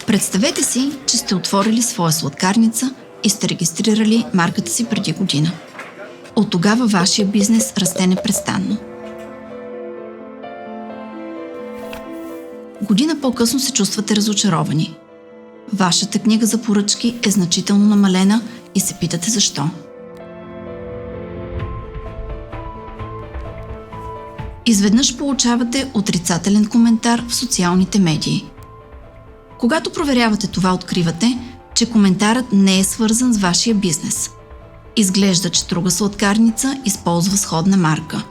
Представете си, че сте отворили своя сладкарница и сте регистрирали марката си преди година. От тогава вашия бизнес расте непрестанно. Година по-късно се чувствате разочаровани. Вашата книга за поръчки е значително намалена и се питате защо. Изведнъж получавате отрицателен коментар в социалните медии. Когато проверявате това, откривате, че коментарът не е свързан с вашия бизнес. Изглежда, че друга сладкарница използва сходна марка.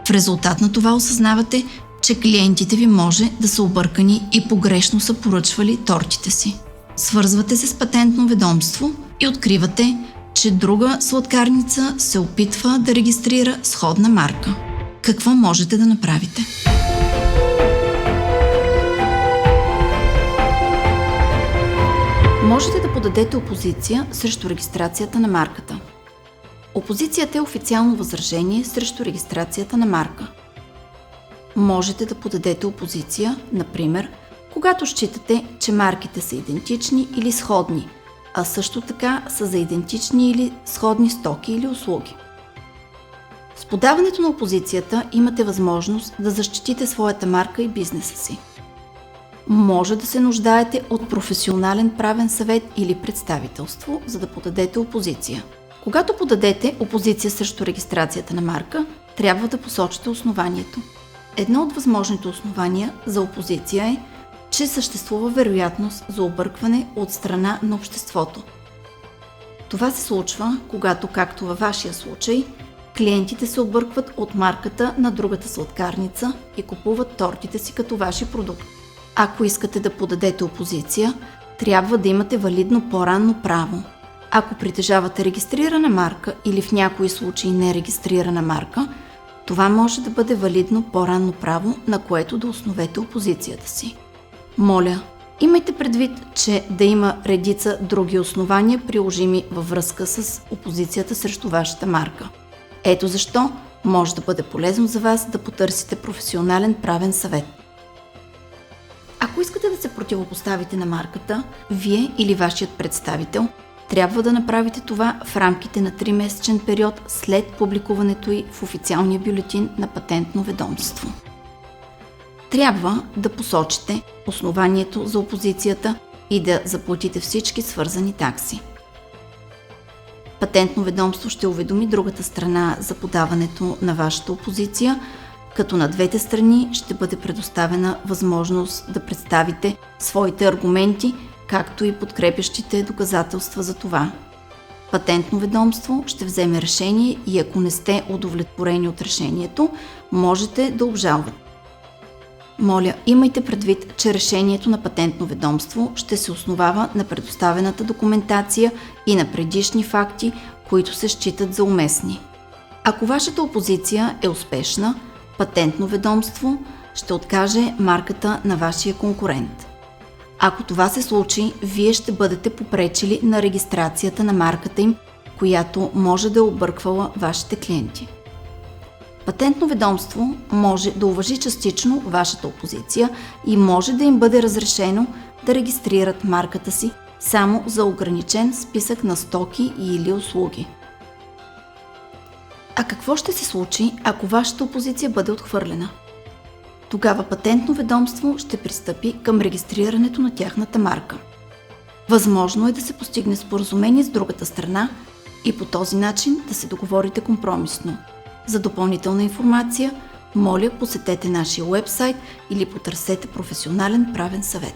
В резултат на това осъзнавате, че клиентите ви може да са объркани и погрешно са поръчвали тортите си. Свързвате се с патентно ведомство и откривате, че друга сладкарница се опитва да регистрира сходна марка. Какво можете да направите? Можете да подадете опозиция срещу регистрацията на марката. Опозицията е официално възражение срещу регистрацията на марка. Можете да подадете опозиция, например, когато считате, че марките са идентични или сходни, а също така са за идентични или сходни стоки или услуги. С подаването на опозицията имате възможност да защитите своята марка и бизнеса си. Може да се нуждаете от професионален правен съвет или представителство, за да подадете опозиция. Когато подадете опозиция срещу регистрацията на марка, трябва да посочите основанието. Едно от възможните основания за опозиция е, че съществува вероятност за объркване от страна на обществото. Това се случва, когато, както във вашия случай, клиентите се объркват от марката на другата сладкарница и купуват тортите си като ваши продукти. Ако искате да подадете опозиция, трябва да имате валидно по-ранно право. Ако притежавате регистрирана марка или в някои случаи нерегистрирана марка, това може да бъде валидно по-ранно право, на което да основете опозицията си. Моля, имайте предвид, че да има редица други основания, приложими във връзка с опозицията срещу вашата марка. Ето защо може да бъде полезно за вас да потърсите професионален правен съвет. Ако искате да се противопоставите на марката, вие или вашият представител трябва да направите това в рамките на 3-месечен период след публикуването й в официалния бюлетин на Патентно ведомство. Трябва да посочите основанието за опозицията и да заплатите всички свързани такси. Патентно ведомство ще уведоми другата страна за подаването на вашата опозиция, като на двете страни ще бъде предоставена възможност да представите своите аргументи, както и подкрепящите доказателства за това. Патентно ведомство ще вземе решение и ако не сте удовлетворени от решението, можете да обжалвате. Моля, имайте предвид, че решението на Патентно ведомство ще се основава на предоставената документация и на предишни факти, които се считат за уместни. Ако вашата опозиция е успешна, Патентно ведомство ще откаже марката на вашия конкурент. Ако това се случи, вие ще бъдете попречили на регистрацията на марката им, която може да е обърквала вашите клиенти. Патентно ведомство може да уважи частично вашата опозиция и може да им бъде разрешено да регистрират марката си само за ограничен списък на стоки или услуги. А какво ще се случи, ако вашата опозиция бъде отхвърлена? Тогава Патентно ведомство ще пристъпи към регистрирането на тяхната марка. Възможно е да се постигне споразумение с другата страна и по този начин да се договорите компромисно. За допълнителна информация, моля, посетете нашия уебсайт или потърсете професионален правен съвет.